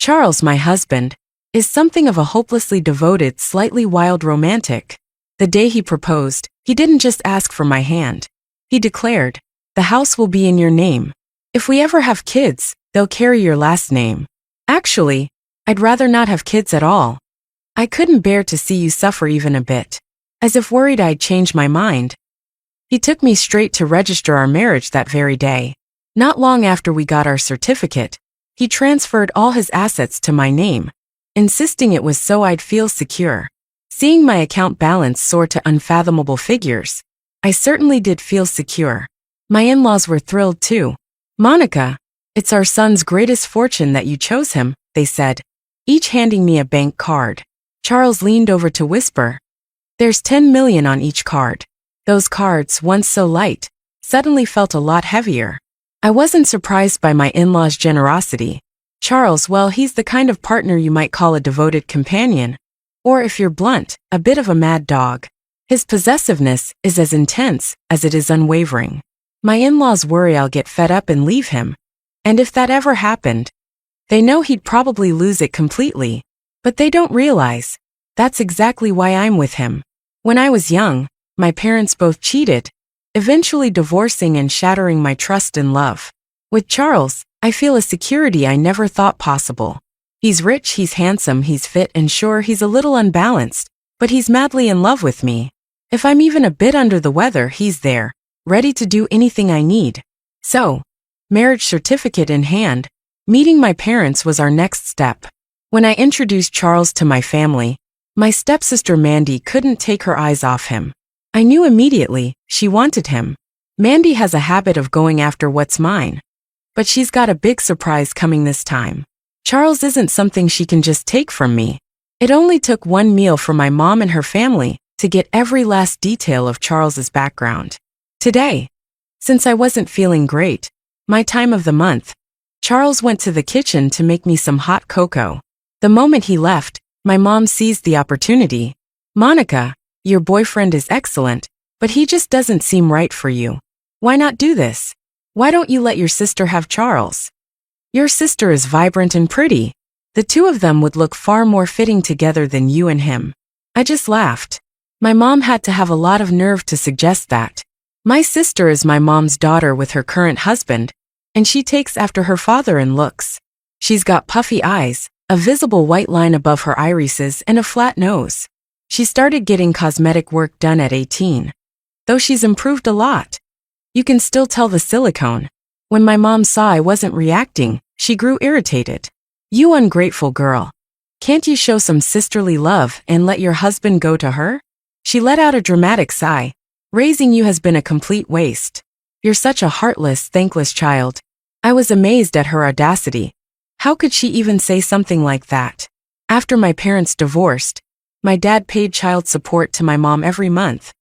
Charles, my husband, is something of a hopelessly devoted, slightly wild romantic. The day he proposed, he didn't just ask for my hand. He declared, "The house will be in your name. If we ever have kids, they'll carry your last name. Actually, I'd rather not have kids at all. I couldn't bear to see you suffer even a bit." As if worried I'd change my mind, he took me straight to register our marriage that very day. Not long after we got our certificate, he transferred all his assets to my name, insisting it was so I'd feel secure. Seeing my account balance soar to unfathomable figures, I certainly did feel secure. My in-laws were thrilled too. "Monica, it's our son's greatest fortune that you chose him," they said, each handing me a bank card. Charles leaned over to whisper, "There's 10 million on each card." Those cards, once so light, suddenly felt a lot heavier. I wasn't surprised by my in-laws' generosity. Charles, well, he's the kind of partner you might call a devoted companion, or if you're blunt, a bit of a mad dog. His possessiveness is as intense as it is unwavering. My in-laws worry I'll get fed up and leave him, and if that ever happened, they know he'd probably lose it completely. But they don't realize that's exactly why I'm with him. When I was young, my parents both cheated, eventually divorcing and shattering my trust and love. With Charles, I feel a security I never thought possible. He's rich, he's handsome, he's fit, and sure, he's a little unbalanced, but he's madly in love with me. If I'm even a bit under the weather, he's there, ready to do anything I need. So, marriage certificate in hand, meeting my parents was our next step. When I introduced Charles to my family, my stepsister Mandy couldn't take her eyes off him. I knew immediately she wanted him. Mandy has a habit of going after what's mine. But she's got a big surprise coming this time. Charles isn't something she can just take from me. It only took one meal from my mom and her family to get every last detail of Charles's background. Today, since I wasn't feeling great, my time of the month, Charles went to the kitchen to make me some hot cocoa. The moment he left, my mom seized the opportunity. "Monica, your boyfriend is excellent, but he just doesn't seem right for you. Why not do this? Why don't you let your sister have Charles? Your sister is vibrant and pretty. The two of them would look far more fitting together than you and him." I just laughed. My mom had to have a lot of nerve to suggest that. My sister is my mom's daughter with her current husband, and she takes after her father in looks. She's got puffy eyes, a visible white line above her irises, and a flat nose. She started getting cosmetic work done at 18. Though she's improved a lot. You can still tell the silicone. When my mom saw I wasn't reacting, she grew irritated. "You ungrateful girl. Can't you show some sisterly love and let your husband go to her?" She let out a dramatic sigh. "Raising you has been a complete waste. You're such a heartless, thankless child." I was amazed at her audacity. How could she even say something like that? After my parents divorced, my dad paid child support to my mom every month.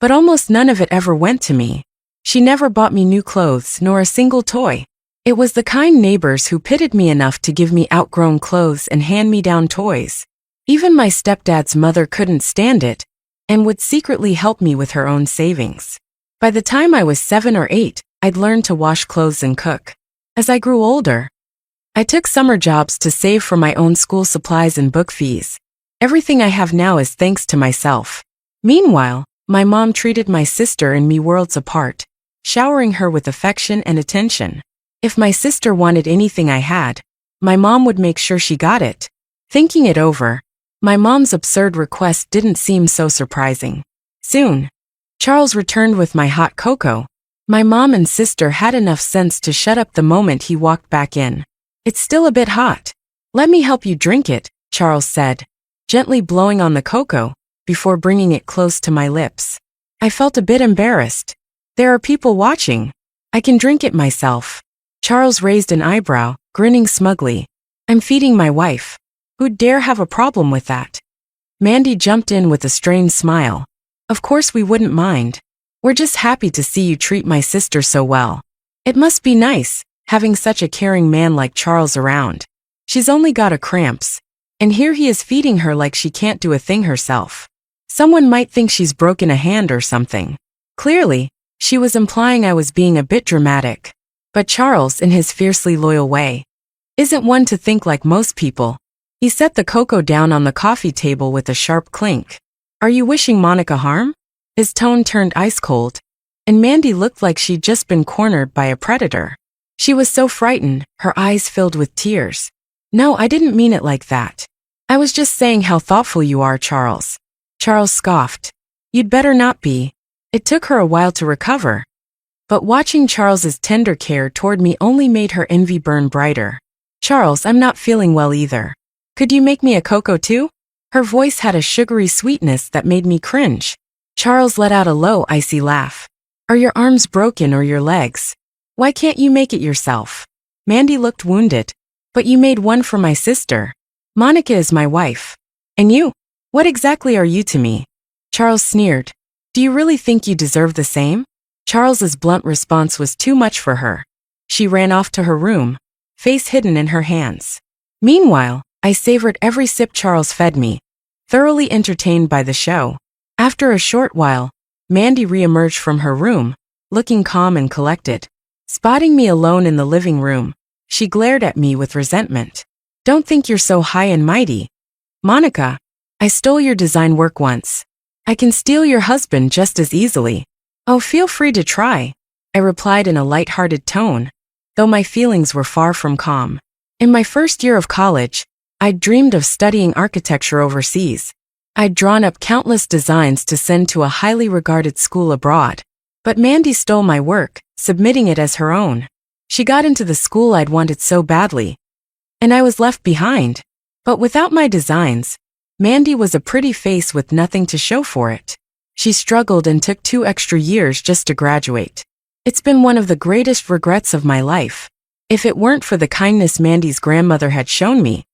But almost none of it ever went to me. She never bought me new clothes nor a single toy. It was the kind neighbors who pitied me enough to give me outgrown clothes and hand-me-down toys. Even my stepdad's mother couldn't stand it and would secretly help me with her own savings. By the time I was 7 or 8, I'd learned to wash clothes and cook. As I grew older, I took summer jobs to save for my own school supplies and book fees. Everything I have now is thanks to myself. Meanwhile, my mom treated my sister and me worlds apart, showering her with affection and attention. If my sister wanted anything I had, my mom would make sure she got it. Thinking it over, my mom's absurd request didn't seem so surprising. Soon, Charles returned with my hot cocoa. My mom and sister had enough sense to shut up the moment he walked back in. "It's still a bit hot. Let me help you drink it," Charles said, gently blowing on the cocoa before bringing it close to my lips. I felt a bit embarrassed. "There are people watching. I can drink it myself." Charles raised an eyebrow, grinning smugly. "I'm feeding my wife. Who'd dare have a problem with that?" Mandy jumped in with a strained smile. "Of course we wouldn't mind. We're just happy to see you treat my sister so well. It must be nice, having such a caring man like Charles around. She's only got a cramps, and here he is feeding her like she can't do a thing herself. Someone might think she's broken a hand or something." Clearly, she was implying I was being a bit dramatic. But Charles, in his fiercely loyal way, isn't one to think like most people. He set the cocoa down on the coffee table with a sharp clink. Are you wishing Monica harm? His tone turned ice cold, and Mandy looked like she'd just been cornered by a predator. She was so frightened, her eyes filled with tears. No, I didn't mean it like that. I was just saying how thoughtful you are, Charles. Charles scoffed. You'd better not be. It took her a while to recover. But watching Charles's tender care toward me only made her envy burn brighter. Charles, I'm not feeling well either. Could you make me a cocoa too? Her voice had a sugary sweetness that made me cringe. Charles let out a low, icy laugh. Are your arms broken or your legs? Why can't you make it yourself? Mandy looked wounded. But you made one for my sister. Monica is my wife. And you? What exactly are you to me? Charles sneered. Do you really think you deserve the same? Charles's blunt response was too much for her. She ran off to her room, face hidden in her hands. Meanwhile, I savored every sip Charles fed me, thoroughly entertained by the show. After a short while, Mandy reemerged from her room, looking calm and collected. Spotting me alone in the living room, she glared at me with resentment. Don't think you're so high and mighty. Monica, I stole your design work once. I can steal your husband just as easily. Oh, feel free to try, I replied in a light-hearted tone, though my feelings were far from calm. In my first year of college, I'd dreamed of studying architecture overseas. I'd drawn up countless designs to send to a highly regarded school abroad. But Mandy stole my work, submitting it as her own. She got into the school I'd wanted so badly, and I was left behind. But without my designs, Mandy was a pretty face with nothing to show for it. She struggled and took 2 extra years just to graduate. It's been one of the greatest regrets of my life. If it weren't for the kindness Mandy's grandmother had shown me,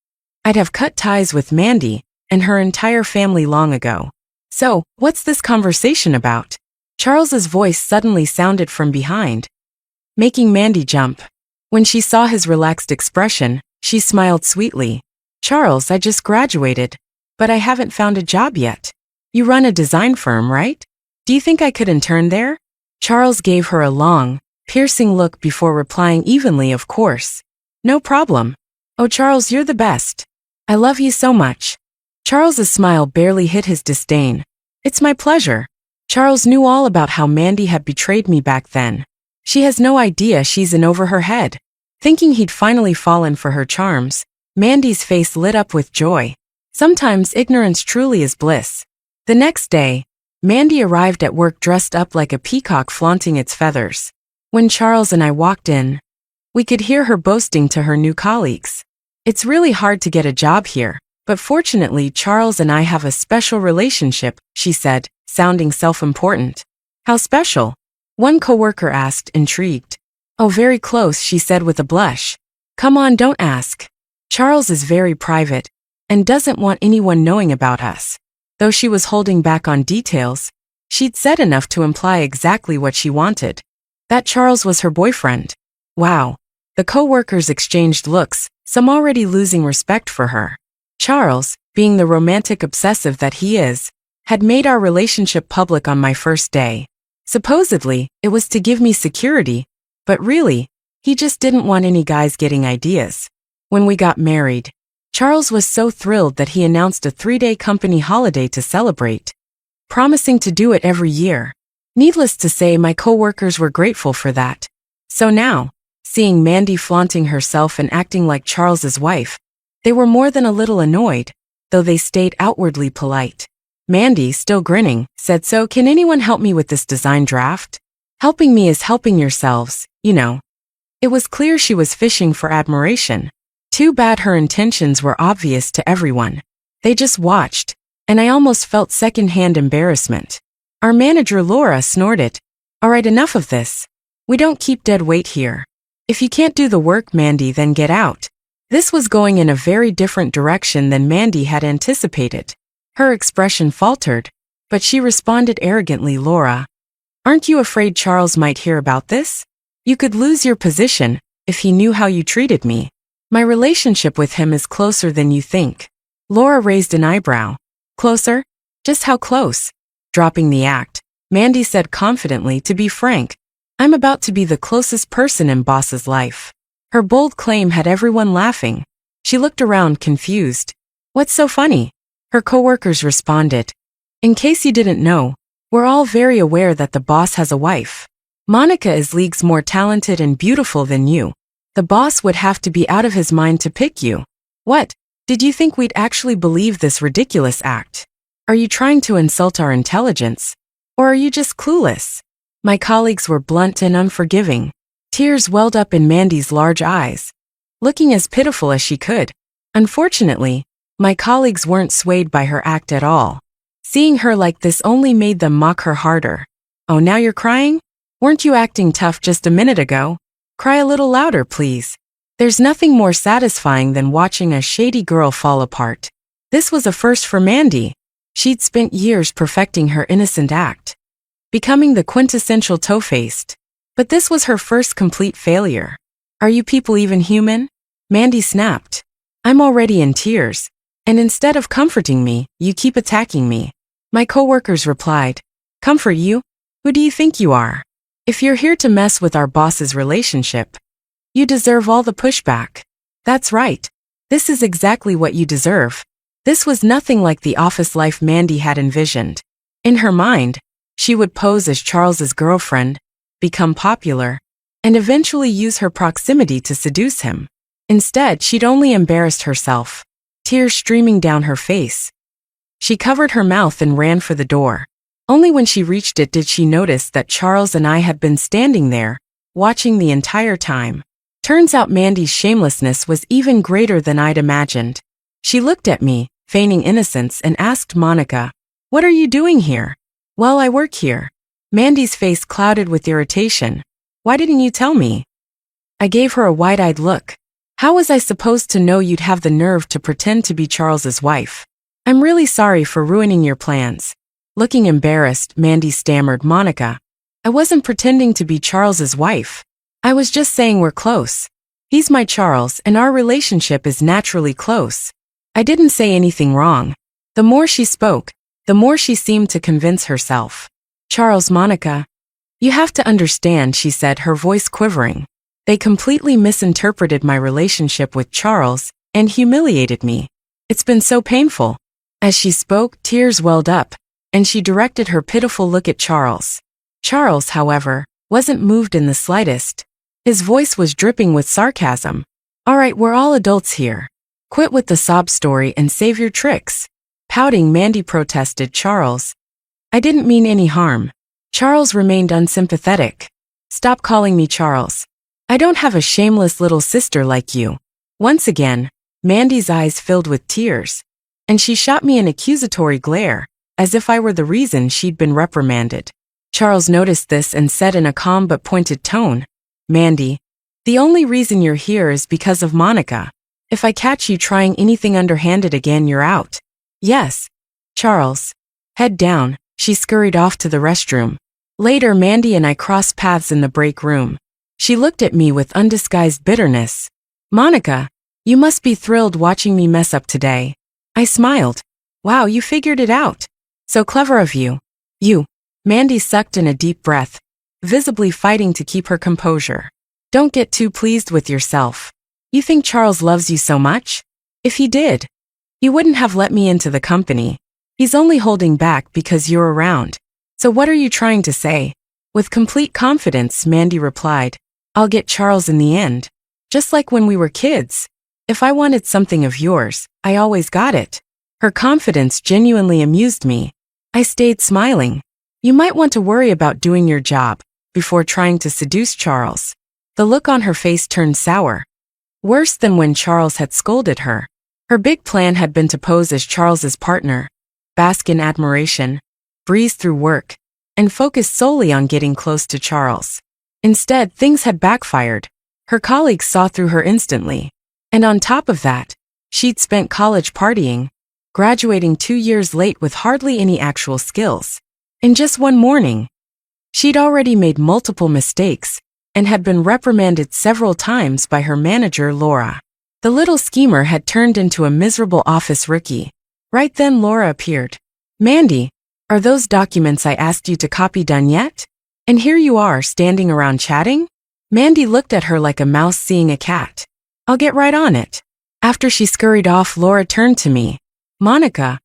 I'd have cut ties with Mandy and her entire family long ago. So, what's this conversation about? Charles's voice suddenly sounded from behind, making Mandy jump. When she saw his relaxed expression, she smiled sweetly. Charles, I just graduated, but I haven't found a job yet. You run a design firm, right? Do you think I could intern there? Charles gave her a long, piercing look before replying evenly, of course. No problem. Oh, Charles, you're the best. I love you so much. Charles's smile barely hid his disdain. It's my pleasure. Charles knew all about how Mandy had betrayed me back then. She has no idea she's in over her head. Thinking he'd finally fallen for her charms, Mandy's face lit up with joy. Sometimes ignorance truly is bliss. The next day, Mandy arrived at work dressed up like a peacock flaunting its feathers. When Charles and I walked in, we could hear her boasting to her new colleagues. It's really hard to get a job here, but fortunately Charles and I have a special relationship, she said, sounding self-important. How special? One coworker asked, intrigued. Oh, very close, she said with a blush. Come on, don't ask. Charles is very private and doesn't want anyone knowing about us. Though she was holding back on details, she'd said enough to imply exactly what she wanted. That Charles was her boyfriend. Wow. The co-workers exchanged looks, some already losing respect for her. Charles, being the romantic obsessive that he is, had made our relationship public on my first day. Supposedly, it was to give me security, but really, he just didn't want any guys getting ideas. When we got married, Charles was so thrilled that he announced a 3-day company holiday to celebrate, promising to do it every year. Needless to say, my coworkers were grateful for that. So now, seeing Mandy flaunting herself and acting like Charles's wife, they were more than a little annoyed, though they stayed outwardly polite. Mandy, still grinning, said, so can anyone help me with this design draft? Helping me is helping yourselves, you know. It was clear she was fishing for admiration. Too bad her intentions were obvious to everyone. They just watched, and I almost felt second-hand embarrassment. Our manager Laura snorted. All right, enough of this. We don't keep dead weight here. If you can't do the work, Mandy, then get out. This was going in a very different direction than Mandy had anticipated. Her expression faltered, but she responded arrogantly, Laura, aren't you afraid Charles might hear about this? You could lose your position if he knew how you treated me. My relationship with him is closer than you think. Laura raised an eyebrow. Closer? Just how close? Dropping the act, Mandy said confidently, to be frank, I'm about to be the closest person in Boss's life. Her bold claim had everyone laughing. She looked around confused. What's so funny? Her coworkers responded. In case you didn't know, we're all very aware that the boss has a wife. Monica is leagues more talented and beautiful than you. The boss would have to be out of his mind to pick you. What? Did you think we'd actually believe this ridiculous act? Are you trying to insult our intelligence? Or are you just clueless? My colleagues were blunt and unforgiving. Tears welled up in Mandy's large eyes, looking as pitiful as she could. Unfortunately, my colleagues weren't swayed by her act at all. Seeing her like this only made them mock her harder. Oh, now you're crying? Weren't you acting tough just a minute ago? Cry a little louder, please. There's nothing more satisfying than watching a shady girl fall apart. This was a first for Mandy. She'd spent years perfecting her innocent act, becoming the quintessential toe-faced. But this was her first complete failure. Are you people even human? Mandy snapped. I'm already in tears, and instead of comforting me, you keep attacking me. My coworkers replied. Comfort you? Who do you think you are? If you're here to mess with our boss's relationship, you deserve all the pushback. That's right. This is exactly what you deserve. This was nothing like the office life Mandy had envisioned. In her mind, she would pose as Charles's girlfriend, become popular, and eventually use her proximity to seduce him. Instead, she'd only embarrassed herself, tears streaming down her face. She covered her mouth and ran for the door. Only when she reached it did she notice that Charles and I had been standing there, watching the entire time. Turns out Mandy's shamelessness was even greater than I'd imagined. She looked at me, feigning innocence, and asked Monica, "What are you doing here?" "Well, I work here." Mandy's face clouded with irritation. "Why didn't you tell me?" I gave her a wide-eyed look. How was I supposed to know you'd have the nerve to pretend to be Charles's wife? I'm really sorry for ruining your plans. Looking embarrassed, Mandy stammered, "Monica, I wasn't pretending to be Charles's wife. I was just saying we're close. He's my Charles, and our relationship is naturally close." I didn't say anything wrong. The more she spoke, the more she seemed to convince herself. "Charles, Monica, you have to understand," she said, her voice quivering. "They completely misinterpreted my relationship with Charles and humiliated me. It's been so painful." As she spoke, tears welled up, and she directed her pitiful look at Charles. Charles, however, wasn't moved in the slightest. His voice was dripping with sarcasm. "All right, we're all adults here. Quit with the sob story and save your tricks." Pouting, Mandy protested. "Charles, I didn't mean any harm." Charles remained unsympathetic. "Stop calling me Charles. I don't have a shameless little sister like you." Once again, Mandy's eyes filled with tears, and she shot me an accusatory glare, as if I were the reason she'd been reprimanded. Charles noticed this and said in a calm but pointed tone, "Mandy, the only reason you're here is because of Monica. If I catch you trying anything underhanded again, you're out." "Yes, Charles." Head down, she scurried off to the restroom. Later, Mandy and I crossed paths in the break room. She looked at me with undisguised bitterness. "Monica, you must be thrilled watching me mess up today." I smiled. "Wow, you figured it out. So clever of you." "You." Mandy sucked in a deep breath, visibly fighting to keep her composure. "Don't get too pleased with yourself. You think Charles loves you so much? If he did, he wouldn't have let me into the company. He's only holding back because you're around. So what are you trying to say?" With complete confidence, Mandy replied, "I'll get Charles in the end. Just like when we were kids. If I wanted something of yours, I always got it." Her confidence genuinely amused me. I stayed smiling. "You might want to worry about doing your job before trying to seduce Charles." The look on her face turned sour. Worse than when Charles had scolded her. Her big plan had been to pose as Charles's partner, bask in admiration, breeze through work, and focus solely on getting close to Charles. Instead, things had backfired. Her colleagues saw through her instantly. And on top of that, she'd spent college partying, graduating 2 years late with hardly any actual skills. In just one morning, she'd already made multiple mistakes and had been reprimanded several times by her manager, Laura. The little schemer had turned into a miserable office rookie. Right then, Laura appeared. "Mandy, are those documents I asked you to copy done yet? And here you are standing around chatting?" Mandy looked at her like a mouse seeing a cat. I'll get right on it. After she scurried off, Laura turned to me. Monica,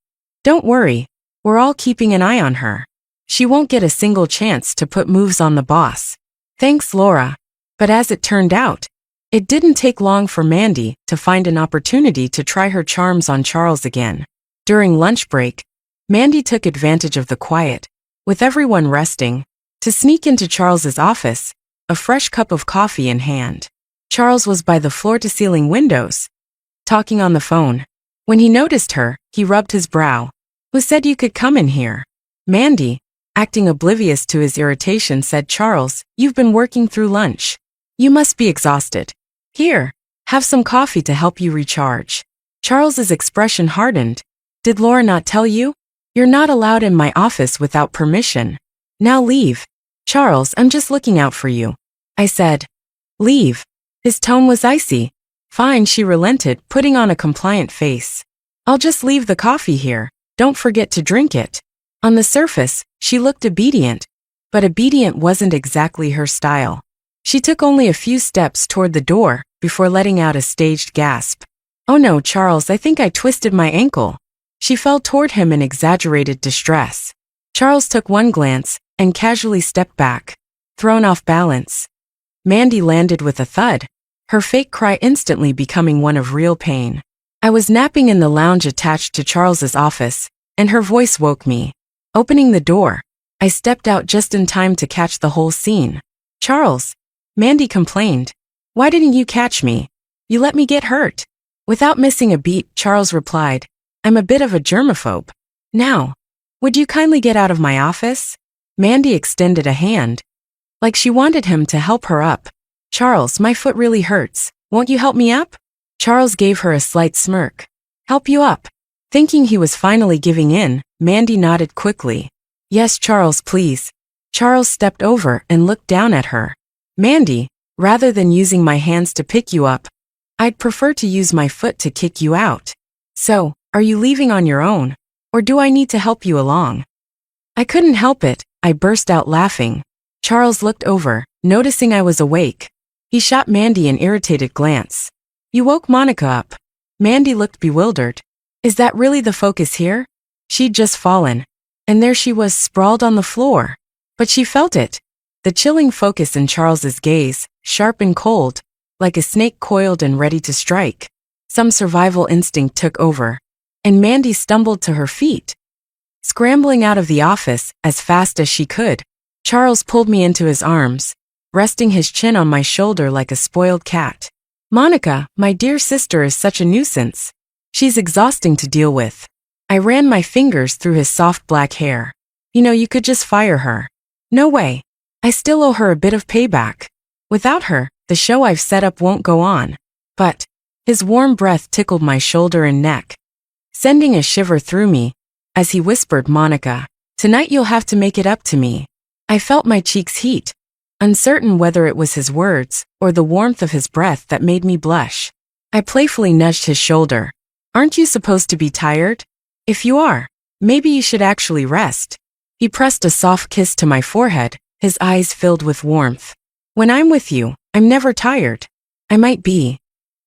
don't worry. We're all keeping an eye on her. She won't get a single chance to put moves on the boss. Thanks, Laura. But as it turned out, it didn't take long for Mandy to find an opportunity to try her charms on Charles again. During lunch break, Mandy took advantage of the quiet, with everyone resting, to sneak into Charles's office, a fresh cup of coffee in hand. Charles was by the floor-to-ceiling windows, talking on the phone. When he noticed her, he rubbed his brow. Who said you could come in here? Mandy, acting oblivious to his irritation, said, Charles, you've been working through lunch. You must be exhausted. Here, have some coffee to help you recharge. Charles's expression hardened. Did Laura not tell you? You're not allowed in my office without permission. Now leave. Charles, I'm just looking out for you. I said. Leave. His tone was icy. Fine, she relented, putting on a compliant face. I'll just leave the coffee here. Don't forget to drink it. On the surface, she looked obedient, but obedient wasn't exactly her style. She took only a few steps toward the door before letting out a staged gasp. Oh no, Charles, I think I twisted my ankle. She fell toward him in exaggerated distress. Charles took one glance and casually stepped back, thrown off balance. Mandy landed with a thud, her fake cry instantly becoming one of real pain. I was napping in the lounge attached to Charles's office, and her voice woke me. Opening the door, I stepped out just in time to catch the whole scene. Charles, Mandy complained. Why didn't you catch me? You let me get hurt. Without missing a beat, Charles replied, I'm a bit of a germaphobe. Now, would you kindly get out of my office? Mandy extended a hand, like she wanted him to help her up. Charles, my foot really hurts. Won't you help me up? Charles gave her a slight smirk. Help you up? Thinking he was finally giving in, Mandy nodded quickly. Yes, Charles, please. Charles stepped over and looked down at her. Mandy, rather than using my hands to pick you up, I'd prefer to use my foot to kick you out. So, are you leaving on your own? Or do I need to help you along? I couldn't help it, I burst out laughing. Charles looked over, noticing I was awake. He shot Mandy an irritated glance. You woke Monica up. Mandy looked bewildered. Is that really the focus here? She'd just fallen, and there she was sprawled on the floor. But she felt it. The chilling focus in Charles's gaze, sharp and cold, like a snake coiled and ready to strike. Some survival instinct took over, and Mandy stumbled to her feet, scrambling out of the office as fast as she could. Charles pulled me into his arms, resting his chin on my shoulder like a spoiled cat. Monica, my dear sister is such a nuisance. She's exhausting to deal with. I ran my fingers through his soft black hair. You know, you could just fire her. No way. I still owe her a bit of payback. Without her, the show I've set up won't go on. But his warm breath tickled my shoulder and neck, sending a shiver through me as he whispered, Monica, tonight you'll have to make it up to me. I felt my cheeks heat, uncertain whether it was his words or the warmth of his breath that made me blush. I playfully nudged his shoulder. Aren't you supposed to be tired? If you are, maybe you should actually rest. He pressed a soft kiss to my forehead, his eyes filled with warmth. When I'm with you, I'm never tired. I might be,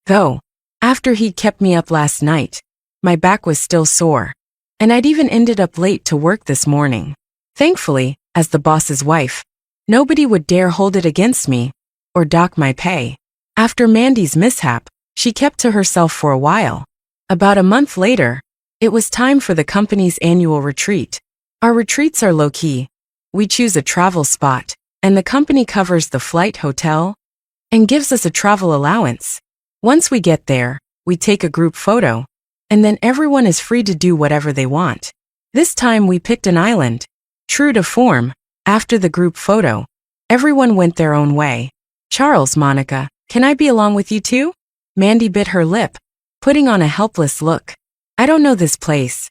though. After he'd kept me up last night, my back was still sore, and I'd even ended up late to work this morning. Thankfully, as the boss's wife, nobody would dare hold it against me or dock my pay. After Mandy's mishap, she kept to herself for a while. About a month later, it was time for the company's annual retreat. Our retreats are low-key. We choose a travel spot, and the company covers the flight, hotel, and gives us a travel allowance. Once we get there, we take a group photo, and then everyone is free to do whatever they want. This time we picked an island. True to form, after the group photo, everyone went their own way. Charles, Monica, can I be along with you too? Mandy bit her lip, putting on a helpless look. I don't know this place,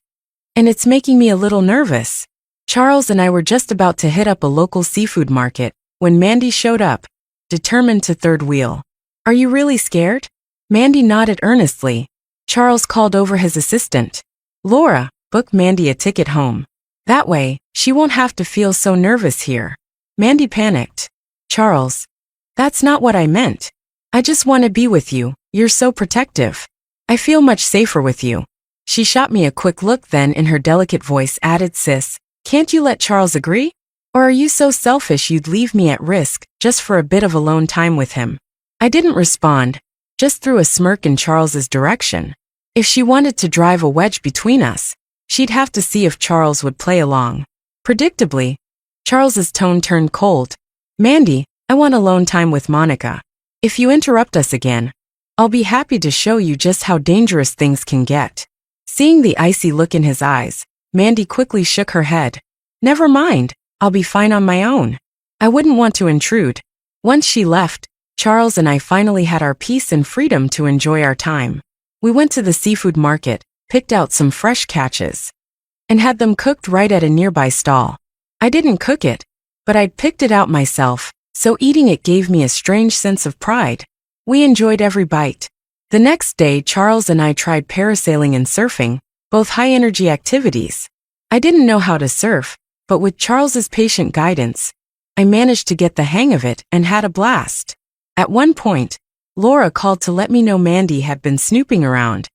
and it's making me a little nervous. Charles and I were just about to hit up a local seafood market when Mandy showed up, determined to third wheel. Are you really scared? Mandy nodded earnestly. Charles called over his assistant. Laura, book Mandy a ticket home. That way, she won't have to feel so nervous here. Mandy panicked. Charles, That's not what I meant. I just want to be with you. You're so protective. I feel much safer with you. She shot me a quick look, then in her delicate voice added, sis, can't you let Charles agree? Or are you so selfish you'd leave me at risk just for a bit of alone time with him? I didn't respond, just threw a smirk in Charles's direction. If she wanted to drive a wedge between us, she'd have to see if Charles would play along. Predictably, Charles's tone turned cold. Mandy, I want alone time with Monica. If you interrupt us again, I'll be happy to show you just how dangerous things can get. Seeing the icy look in his eyes, Mandy quickly shook her head. Never mind, I'll be fine on my own. I wouldn't want to intrude. Once she left, Charles and I finally had our peace and freedom to enjoy our time. We went to the seafood market, picked out some fresh catches, and had them cooked right at a nearby stall. I didn't cook it, but I'd picked it out myself, so eating it gave me a strange sense of pride. We enjoyed every bite. The next day, Charles and I tried parasailing and surfing, both high-energy activities. I didn't know how to surf, but with Charles's patient guidance, I managed to get the hang of it and had a blast. At one point, Laura called to let me know Mandy had been snooping around,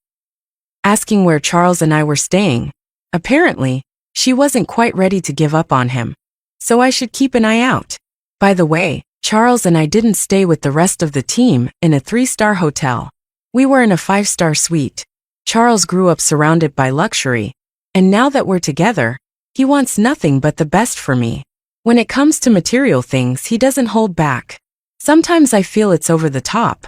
asking where Charles and I were staying. Apparently, she wasn't quite ready to give up on him, so I should keep an eye out. By the way, Charles and I didn't stay with the rest of the team in a 3-star hotel. We were in a 5-star suite. Charles grew up surrounded by luxury, and now that we're together, he wants nothing but the best for me. When it comes to material things, he doesn't hold back. Sometimes I feel it's over the top.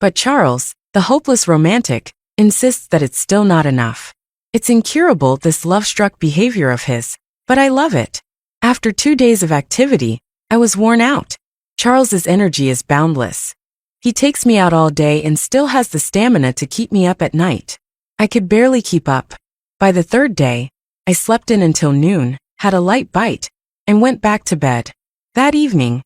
But Charles, the hopeless romantic, insists that it's still not enough. It's incurable, this love-struck behavior of his, but I love it. After 2 days of activity, I was worn out. Charles's energy is boundless. He takes me out all day and still has the stamina to keep me up at night. I could barely keep up. By the 3rd day, I slept in until noon, had a light bite, and went back to bed. That evening,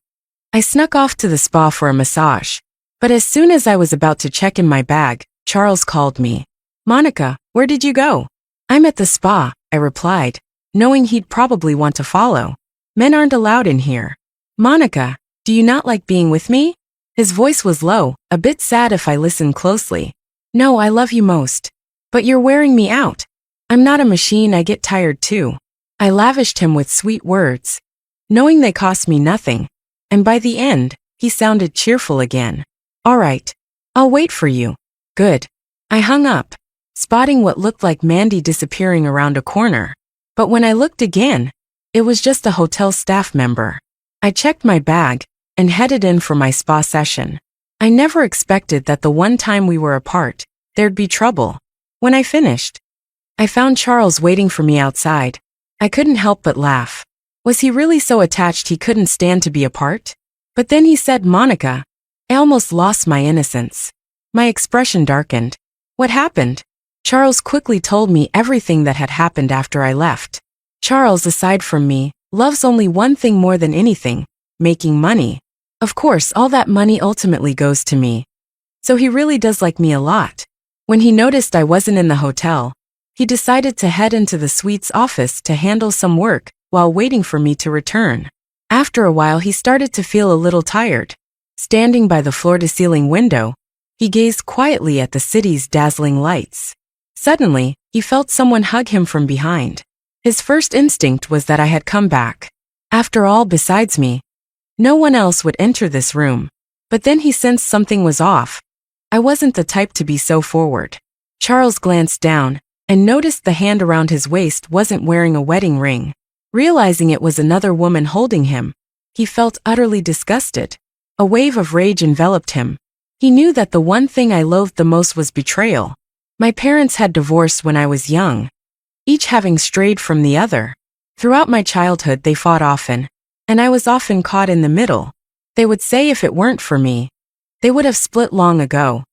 I snuck off to the spa for a massage. But as soon as I was about to check in my bag, Charles called me. Monica, where did you go? I'm at the spa, I replied, knowing he'd probably want to follow. Men aren't allowed in here. Monica, do you not like being with me? His voice was low, a bit sad if I listened closely. No, I love you most. But you're wearing me out. I'm not a machine, I get tired too. I lavished him with sweet words, knowing they cost me nothing. And by the end, he sounded cheerful again. All right, I'll wait for you. Good. I hung up, spotting what looked like Mandy disappearing around a corner. But when I looked again, it was just a hotel staff member. I checked my bag and headed in for my spa session. I never expected that the one time we were apart, there'd be trouble. When I finished, I found Charles waiting for me outside. I couldn't help but laugh. Was he really so attached he couldn't stand to be apart? But then he said, Monica. I almost lost my innocence. My expression darkened. What happened? Charles quickly told me everything that had happened after I left. Charles, aside from me, loves only one thing more than anything: making money. Of course, all that money ultimately goes to me. So he really does like me a lot. When he noticed I wasn't in the hotel, he decided to head into the suite's office to handle some work while waiting for me to return. After a while, he started to feel a little tired. Standing by the floor-to-ceiling window, he gazed quietly at the city's dazzling lights. Suddenly, he felt someone hug him from behind. His first instinct was that I had come back. After all, besides me, no one else would enter this room. But then he sensed something was off. I wasn't the type to be so forward. Charles glanced down and noticed the hand around his waist wasn't wearing a wedding ring. Realizing it was another woman holding him, he felt utterly disgusted. A wave of rage enveloped him. He knew that the one thing I loathed the most was betrayal. My parents had divorced when I was young, each having strayed from the other. Throughout my childhood they fought often, and I was often caught in the middle. They would say if it weren't for me, they would have split long ago,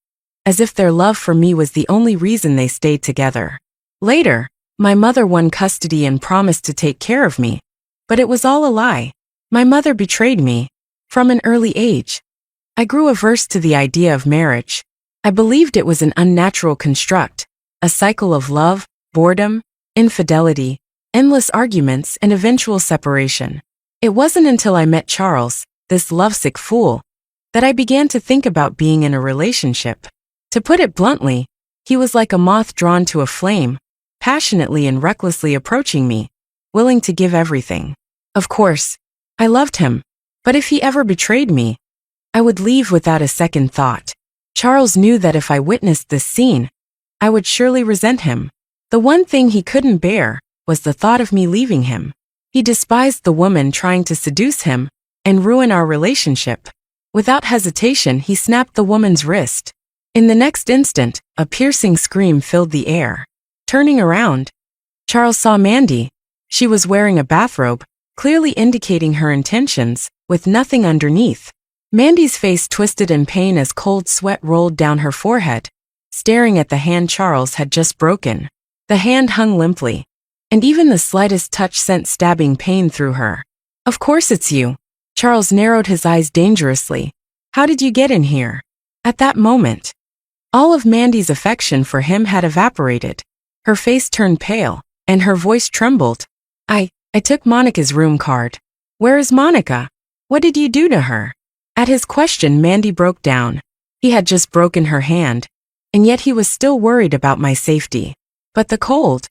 as if their love for me was the only reason they stayed together. Later, my mother won custody and promised to take care of me, but it was all a lie. My mother betrayed me. From an early age, I grew averse to the idea of marriage. I believed it was an unnatural construct, a cycle of love, boredom, infidelity, endless arguments, and eventual separation. It wasn't until I met Charles, this lovesick fool, that I began to think about being in a relationship. To put it bluntly, he was like a moth drawn to a flame, passionately and recklessly approaching me, willing to give everything. Of course, I loved him, but if he ever betrayed me, I would leave without a second thought. Charles knew that if I witnessed this scene, I would surely resent him. The one thing he couldn't bear was the thought of me leaving him. He despised the woman trying to seduce him and ruin our relationship. Without hesitation, he snapped the woman's wrist. In the next instant, a piercing scream filled the air. Turning around, Charles saw Mandy. She was wearing a bathrobe, clearly indicating her intentions, with nothing underneath. Mandy's face twisted in pain as cold sweat rolled down her forehead, staring at the hand Charles had just broken. The hand hung limply, and even the slightest touch sent stabbing pain through her. "Of course it's you." Charles narrowed his eyes dangerously. "How did you get in here?" At that moment, all of Mandy's affection for him had evaporated. Her face turned pale, and her voice trembled. I took Monica's room card." "Where is Monica? What did you do to her?" At his question, Mandy broke down. He had just broken her hand, and yet he was still worried about my safety. But the cold,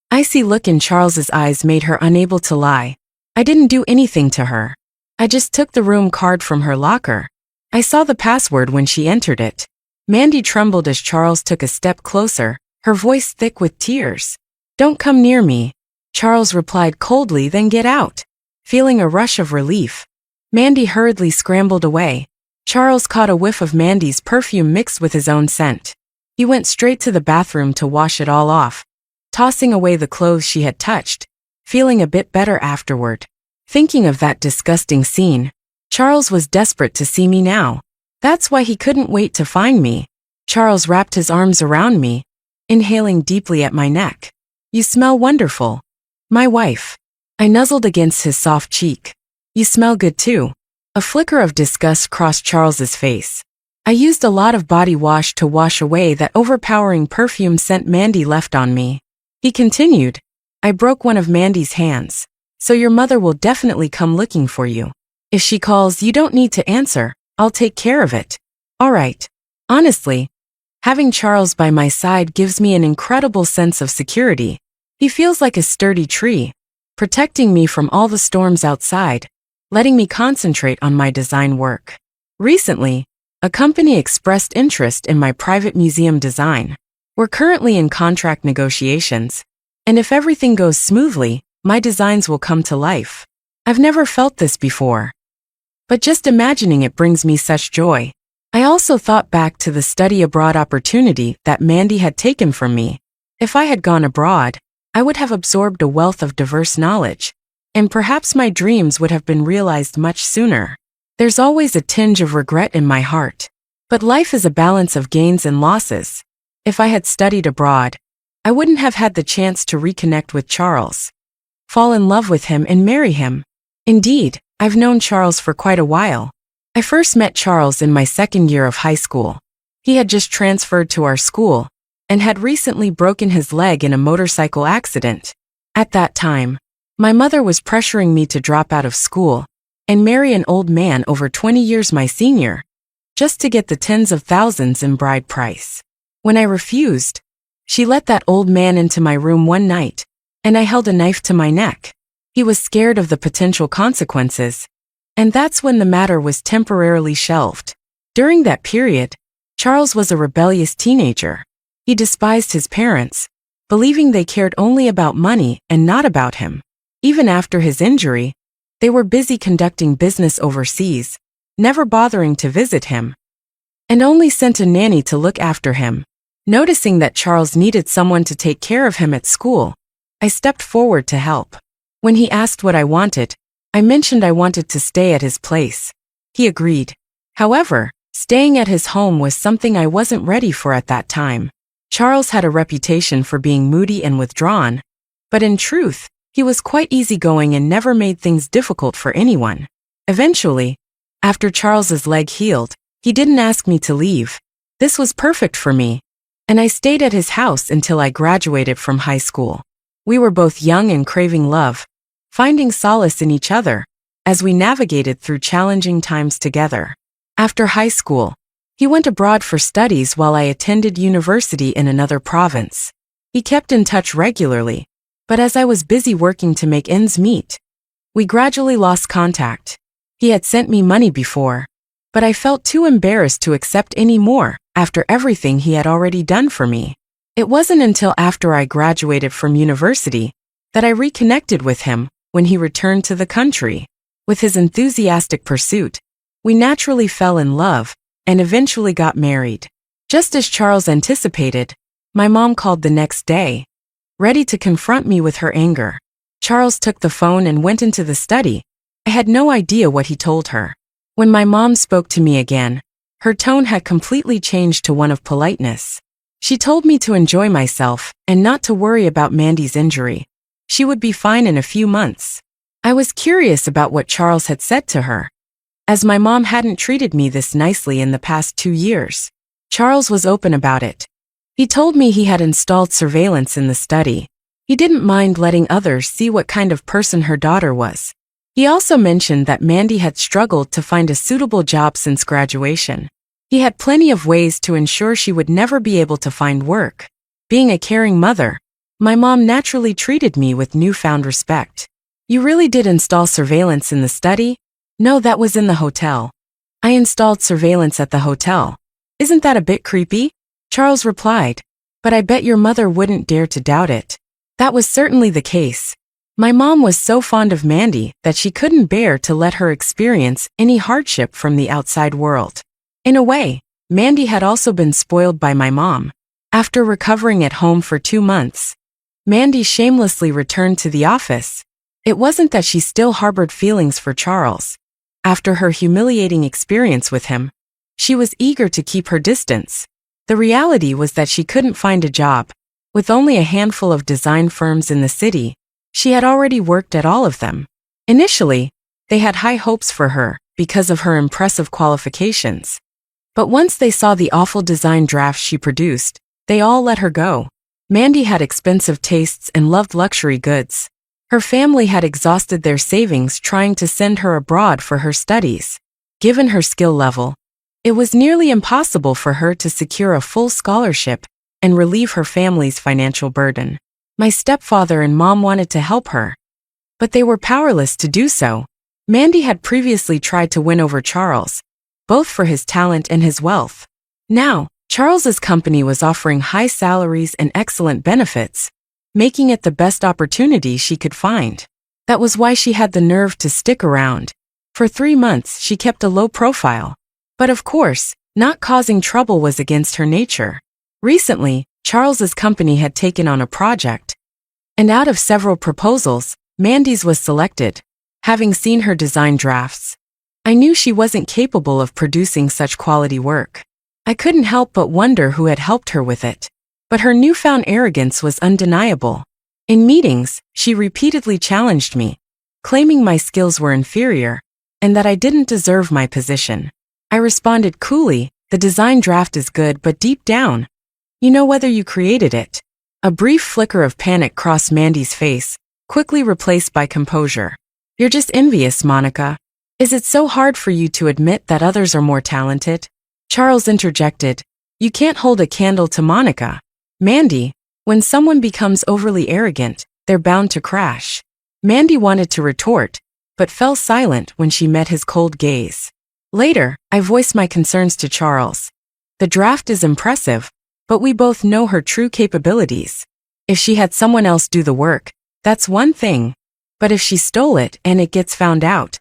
icy look in Charles's eyes made her unable to lie. "I didn't do anything to her. I just took the room card from her locker. I saw the password when she entered it." Mandy trembled as Charles took a step closer, her voice thick with tears. "Don't come near me," Charles replied coldly, "then get out." Feeling a rush of relief, Mandy hurriedly scrambled away. Charles caught a whiff of Mandy's perfume mixed with his own scent. He went straight to the bathroom to wash it all off, tossing away the clothes she had touched, feeling a bit better afterward. Thinking of that disgusting scene, Charles was desperate to see me now. That's why he couldn't wait to find me. Charles wrapped his arms around me, inhaling deeply at my neck. "You smell wonderful." "My wife." I nuzzled against his soft cheek. "You smell good too." A flicker of disgust crossed Charles's face. I used a lot of body wash to wash away that overpowering perfume scent Mandy left on me. He continued, "I broke one of Mandy's hands, so your mother will definitely come looking for you. If she calls, you don't need to answer. I'll take care of it." "All right." Honestly, having Charles by my side gives me an incredible sense of security. He feels like a sturdy tree, protecting me from all the storms outside, letting me concentrate on my design work. Recently, a company expressed interest in my private museum design. We're currently in contract negotiations, and if everything goes smoothly, my designs will come to life. I've never felt this before, but just imagining it brings me such joy. I also thought back to the study abroad opportunity that Mandy had taken from me. If I had gone abroad, I would have absorbed a wealth of diverse knowledge, and perhaps my dreams would have been realized much sooner. There's always a tinge of regret in my heart, but life is a balance of gains and losses. If I had studied abroad, I wouldn't have had the chance to reconnect with Charles, fall in love with him and marry him. Indeed, I've known Charles for quite a while. I first met Charles in my second year of high school. He had just transferred to our school and had recently broken his leg in a motorcycle accident. At that time, my mother was pressuring me to drop out of school and marry an old man over 20 years my senior, just to get the tens of thousands in bride price. When I refused, she let that old man into my room one night, and I held a knife to my neck. He was scared of the potential consequences, and that's when the matter was temporarily shelved. During that period, Charles was a rebellious teenager. He despised his parents, believing they cared only about money and not about him. Even after his injury, they were busy conducting business overseas, never bothering to visit him, and only sent a nanny to look after him. Noticing that Charles needed someone to take care of him at school, I stepped forward to help. When he asked what I wanted, I mentioned I wanted to stay at his place. He agreed. However, staying at his home was something I wasn't ready for at that time. Charles had a reputation for being moody and withdrawn, but in truth, he was quite easygoing and never made things difficult for anyone. Eventually, after Charles's leg healed, he didn't ask me to leave. This was perfect for me, and I stayed at his house until I graduated from high school. We were both young and craving love, finding solace in each other as we navigated through challenging times together. After high school, he went abroad for studies while I attended university in another province. He kept in touch regularly, but as I was busy working to make ends meet, we gradually lost contact. He had sent me money before, but I felt too embarrassed to accept any more after everything he had already done for me. It wasn't until after I graduated from university that I reconnected with him when he returned to the country. With his enthusiastic pursuit, we naturally fell in love and eventually got married. Just as Charles anticipated, my mom called the next day, ready to confront me with her anger. Charles took the phone and went into the study. I had no idea what he told her. When my mom spoke to me again, her tone had completely changed to one of politeness. She told me to enjoy myself and not to worry about Mandy's injury. She would be fine in a few months. I was curious about what Charles had said to her, as my mom hadn't treated me this nicely in the past 2 years. Charles was open about it. He told me he had installed surveillance in the study. He didn't mind letting others see what kind of person her daughter was. He also mentioned that Mandy had struggled to find a suitable job since graduation. He had plenty of ways to ensure she would never be able to find work. Being a caring mother, my mom naturally treated me with newfound respect. You really did install surveillance in the study? No, that was in the hotel. I installed surveillance at the hotel. Isn't that a bit creepy? Charles replied, but I bet your mother wouldn't dare to doubt it. That was certainly the case. My mom was so fond of Mandy that she couldn't bear to let her experience any hardship from the outside world. In a way, Mandy had also been spoiled by my mom. After recovering at home for 2 months, Mandy shamelessly returned to the office. It wasn't that she still harbored feelings for Charles. After her humiliating experience with him, she was eager to keep her distance. The reality was that she couldn't find a job. With only a handful of design firms in the city, she had already worked at all of them. Initially, they had high hopes for her because of her impressive qualifications. But once they saw the awful design drafts she produced, they all let her go. Mandy had expensive tastes and loved luxury goods. Her family had exhausted their savings trying to send her abroad for her studies. Given her skill level, it was nearly impossible for her to secure a full scholarship and relieve her family's financial burden. My stepfather and mom wanted to help her, but they were powerless to do so. Mandy had previously tried to win over Charles, both for his talent and his wealth. Now, Charles's company was offering high salaries and excellent benefits, making it the best opportunity she could find. That was why she had the nerve to stick around. For 3 months, she kept a low profile. But of course, not causing trouble was against her nature. Recently, Charles's company had taken on a project, and out of several proposals, Mandy's was selected. Having seen her design drafts, I knew she wasn't capable of producing such quality work. I couldn't help but wonder who had helped her with it. But her newfound arrogance was undeniable. In meetings, she repeatedly challenged me, claiming my skills were inferior and that I didn't deserve my position. I responded coolly, the design draft is good, but deep down, you know whether you created it. A brief flicker of panic crossed Mandy's face, quickly replaced by composure. You're just envious, Monica. Is it so hard for you to admit that others are more talented? Charles interjected, you can't hold a candle to Monica. Mandy, when someone becomes overly arrogant, they're bound to crash. Mandy wanted to retort, but fell silent when she met his cold gaze. Later, I voiced my concerns to Charles. The draft is impressive, but we both know her true capabilities. If she had someone else do the work, that's one thing. But if she stole it and it gets found out,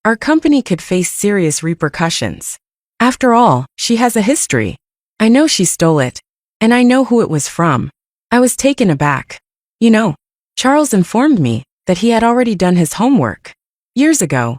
our company could face serious repercussions. After all, she has a history. I know she stole it, and I know who it was from. I was taken aback. You know, Charles informed me that he had already done his homework. Years ago,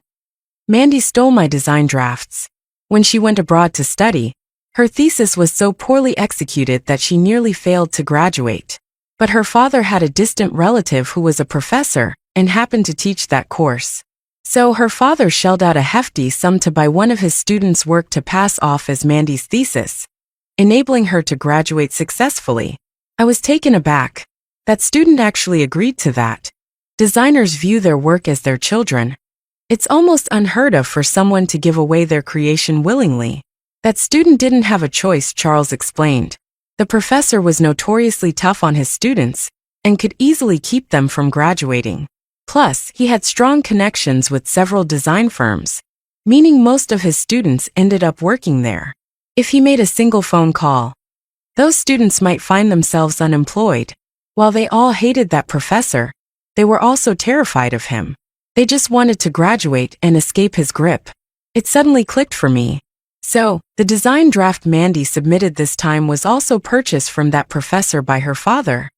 Mandy stole my design drafts. When she went abroad to study, her thesis was so poorly executed that she nearly failed to graduate. But her father had a distant relative who was a professor and happened to teach that course. So her father shelled out a hefty sum to buy one of his students' work to pass off as Mandy's thesis, enabling her to graduate successfully. I was taken aback. That student actually agreed to that. Designers view their work as their children. It's almost unheard of for someone to give away their creation willingly. That student didn't have a choice, Charles explained. The professor was notoriously tough on his students and could easily keep them from graduating. Plus, he had strong connections with several design firms, meaning most of his students ended up working there. If he made a single phone call, those students might find themselves unemployed. While they all hated that professor, they were also terrified of him. They just wanted to graduate and escape his grip. It suddenly clicked for me. So, the design draft Mandy submitted this time was also purchased from that professor by her father.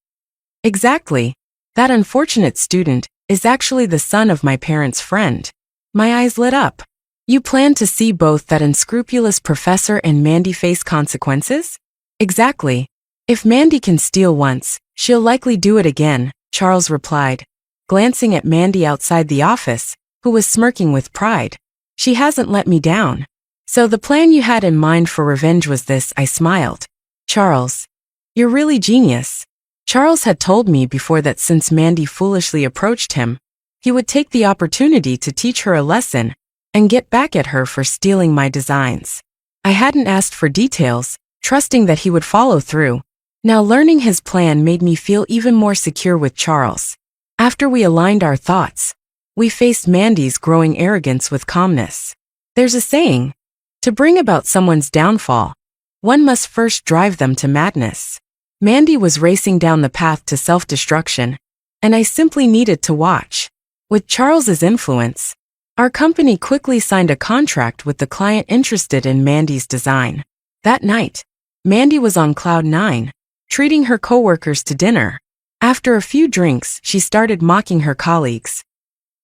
Exactly. That unfortunate student is actually the son of my parents' friend. My eyes lit up. You plan to see both that unscrupulous professor and Mandy face consequences? Exactly. If Mandy can steal once, she'll likely do it again, Charles replied, glancing at Mandy outside the office, who was smirking with pride. She hasn't let me down. So the plan you had in mind for revenge was this, I smiled. Charles, you're really genius. Charles had told me before that since Mandy foolishly approached him, he would take the opportunity to teach her a lesson and get back at her for stealing my designs. I hadn't asked for details, trusting that he would follow through. Now learning his plan made me feel even more secure with Charles. After we aligned our thoughts, we faced Mandy's growing arrogance with calmness. There's a saying, to bring about someone's downfall, one must first drive them to madness. Mandy was racing down the path to self-destruction, and I simply needed to watch. With Charles's influence, our company quickly signed a contract with the client interested in Mandy's design. That night, Mandy was on cloud nine, treating her coworkers to dinner. After a few drinks, she started mocking her colleagues,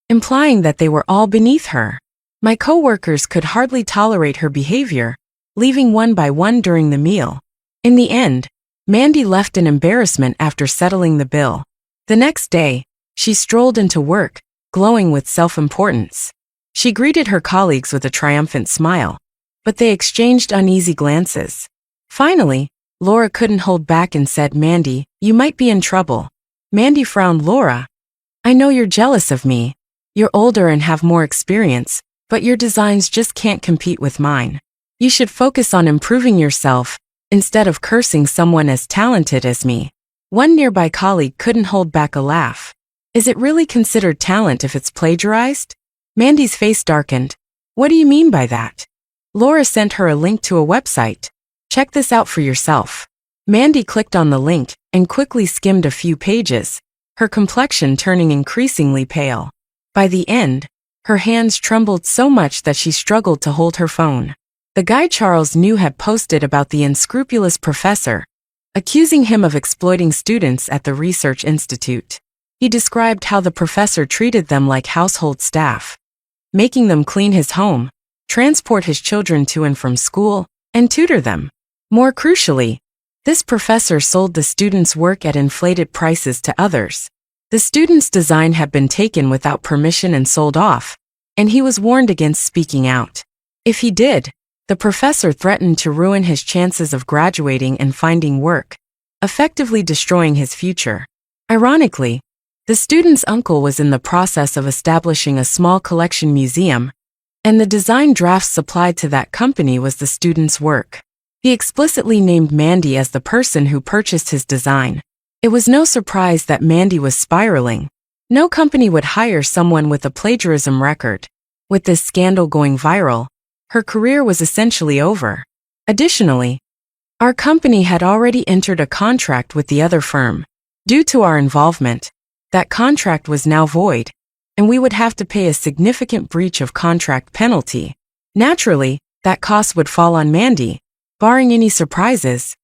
implying that they were all beneath her. My coworkers could hardly tolerate her behavior, leaving one by one during the meal. In the end, Mandy left in embarrassment after settling the bill. The next day, she strolled into work, glowing with self-importance. She greeted her colleagues with a triumphant smile, but they exchanged uneasy glances. Finally, Laura couldn't hold back and said, Mandy, you might be in trouble. Mandy frowned. Laura, I know you're jealous of me. You're older and have more experience, but your designs just can't compete with mine. You should focus on improving yourself, instead of cursing someone as talented as me. One nearby colleague couldn't hold back a laugh. Is it really considered talent if it's plagiarized? Mandy's face darkened. What do you mean by that? Laura sent her a link to a website. Check this out for yourself. Mandy clicked on the link and quickly skimmed a few pages, her complexion turning increasingly pale. By the end, her hands trembled so much that she struggled to hold her phone. The guy Charles knew had posted about the unscrupulous professor, accusing him of exploiting students at the research institute. He described how the professor treated them like household staff, making them clean his home, transport his children to and from school, and tutor them. More crucially, this professor sold the students' work at inflated prices to others. The student's design had been taken without permission and sold off, and he was warned against speaking out. If he did, the professor threatened to ruin his chances of graduating and finding work, effectively destroying his future. Ironically, the student's uncle was in the process of establishing a small collection museum, and the design drafts supplied to that company was the student's work. He explicitly named Mandy as the person who purchased his design. It was no surprise that Mandy was spiraling. No company would hire someone with a plagiarism record. With this scandal going viral, her career was essentially over. Additionally, our company had already entered a contract with the other firm. Due to our involvement, that contract was now void, and we would have to pay a significant breach of contract penalty. Naturally, that cost would fall on Mandy. Barring any surprises,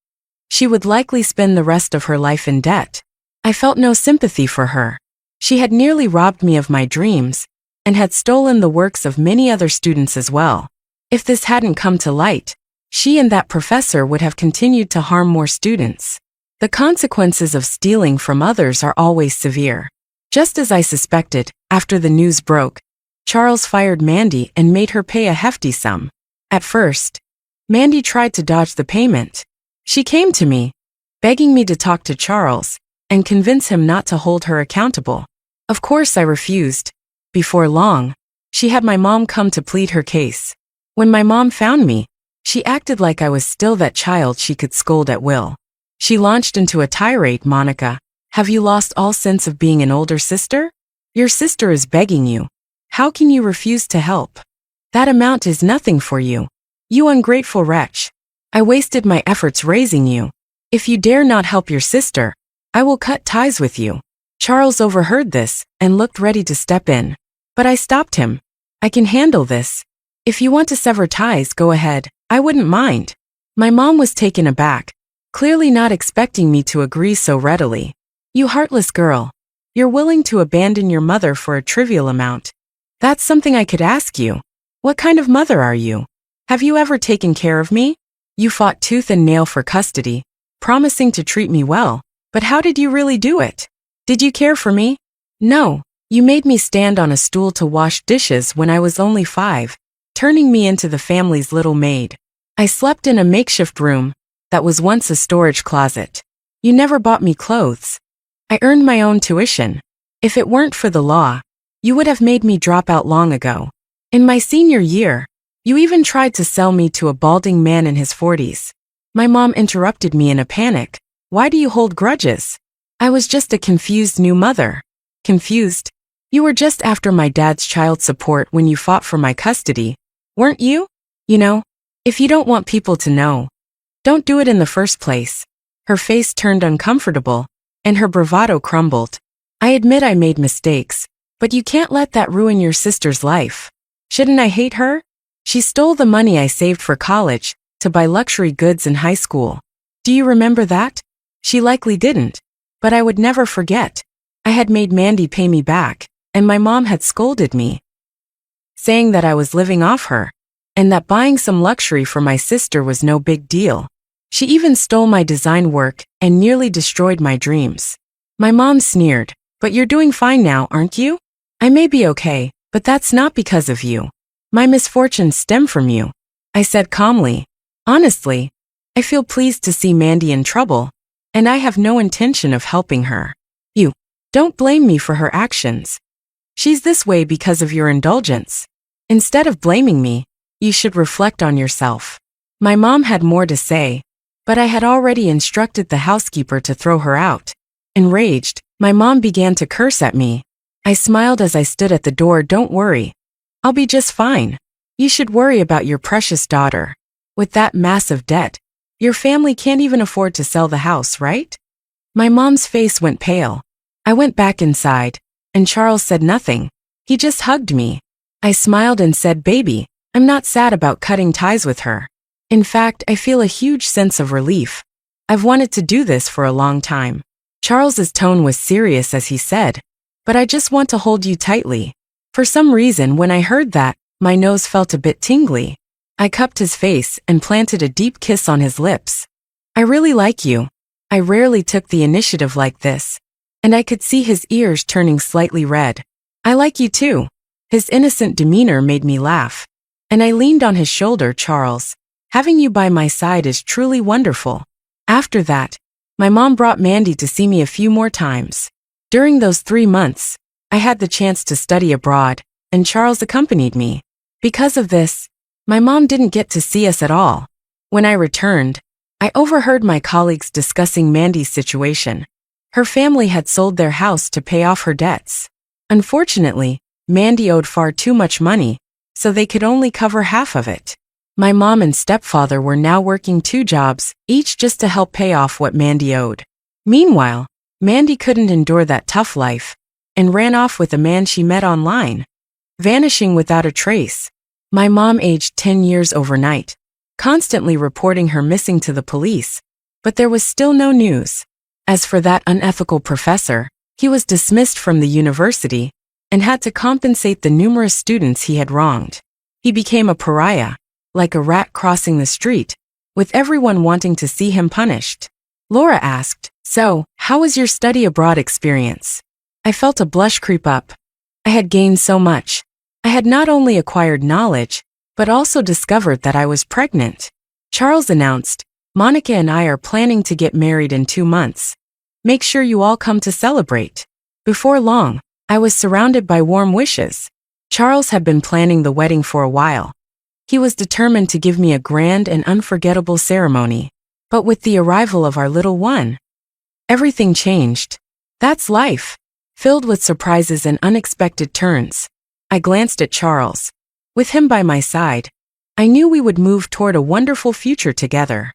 she would likely spend the rest of her life in debt. I felt no sympathy for her. She had nearly robbed me of my dreams, and had stolen the works of many other students as well. If this hadn't come to light, she and that professor would have continued to harm more students. The consequences of stealing from others are always severe. Just as I suspected, after the news broke, Charles fired Mandy and made her pay a hefty sum. At first, Mandy tried to dodge the payment. She came to me, begging me to talk to Charles and convince him not to hold her accountable. Of course I refused. Before long, She had my mom come to plead her case. When my mom found me, she acted like I was still that child she could scold at will. She launched into a tirade. Monica, have you lost all sense of being an older sister? Your sister is begging you. How can you refuse to help? That amount is nothing for you. You ungrateful wretch. I wasted my efforts raising you. If you dare not help your sister, I will cut ties with you. Charles overheard this and looked ready to step in. But I stopped him. I can handle this. If you want to sever ties, go ahead. I wouldn't mind. My mom was taken aback, clearly not expecting me to agree so readily. You heartless girl. You're willing to abandon your mother for a trivial amount. That's something I could ask you. What kind of mother are you? Have you ever taken care of me? You fought tooth and nail for custody, promising to treat me well, but how did you really do it? Did you care for me? No, you made me stand on a stool to wash dishes when I was only 5, turning me into the family's little maid. I slept in a makeshift room that was once a storage closet. You never bought me clothes. I earned my own tuition. If it weren't for the law, you would have made me drop out long ago. In my senior year, you even tried to sell me to a balding man in his 40s. My mom interrupted me in a panic. Why do you hold grudges? I was just a confused new mother. Confused? You were just after my dad's child support when you fought for my custody, weren't you? You know, if you don't want people to know, don't do it in the first place. Her face turned uncomfortable, and her bravado crumbled. I admit I made mistakes, but you can't let that ruin your sister's life. Shouldn't I hate her? She stole the money I saved for college to buy luxury goods in high school. Do you remember that? She likely didn't, but I would never forget. I had made Mandy pay me back, and my mom had scolded me, saying that I was living off her, and that buying some luxury for my sister was no big deal. She even stole my design work and nearly destroyed my dreams. My mom sneered, but you're doing fine now, aren't you? I may be okay, but that's not because of you. My misfortunes stem from you, I said calmly. Honestly, I feel pleased to see Mandy in trouble, and I have no intention of helping her. You don't blame me for her actions. She's this way because of your indulgence. Instead of blaming me, you should reflect on yourself. My mom had more to say, but I had already instructed the housekeeper to throw her out. Enraged, my mom began to curse at me. I smiled as I stood at the door. Don't worry. I'll be just fine. You should worry about your precious daughter. With that massive debt, your family can't even afford to sell the house, right? My mom's face went pale. I went back inside, and Charles said nothing. He just hugged me. I smiled and said, baby, I'm not sad about cutting ties with her. In fact, I feel a huge sense of relief. I've wanted to do this for a long time. Charles's tone was serious as he said, but I just want to hold you tightly. For some reason, when I heard that, my nose felt a bit tingly. I cupped his face and planted a deep kiss on his lips. I really like you. I rarely took the initiative like this, and I could see his ears turning slightly red. I like you too. His innocent demeanor made me laugh, and I leaned on his shoulder. Charles, having you by my side is truly wonderful. After that, my mom brought Mandy to see me a few more times. During those 3 months, I had the chance to study abroad, and Charles accompanied me. Because of this, my mom didn't get to see us at all. When I returned, I overheard my colleagues discussing Mandy's situation. Her family had sold their house to pay off her debts. Unfortunately, Mandy owed far too much money, so they could only cover half of it. My mom and stepfather were now working 2 jobs, each just to help pay off what Mandy owed. Meanwhile, Mandy couldn't endure that tough life, and ran off with a man she met online, vanishing without a trace. My mom aged 10 years overnight, constantly reporting her missing to the police, but there was still no news. As for that unethical professor, he was dismissed from the university and had to compensate the numerous students he had wronged. He became a pariah, like a rat crossing the street, with everyone wanting to see him punished. Laura asked, so, how was your study abroad experience? I felt a blush creep up. I had gained so much. I had not only acquired knowledge, but also discovered that I was pregnant. Charles announced, Monica and I are planning to get married in 2 months. Make sure you all come to celebrate. Before long, I was surrounded by warm wishes. Charles had been planning the wedding for a while. He was determined to give me a grand and unforgettable ceremony. But with the arrival of our little one, everything changed. That's life, filled with surprises and unexpected turns. I glanced at Charles. With him by my side, I knew we would move toward a wonderful future together.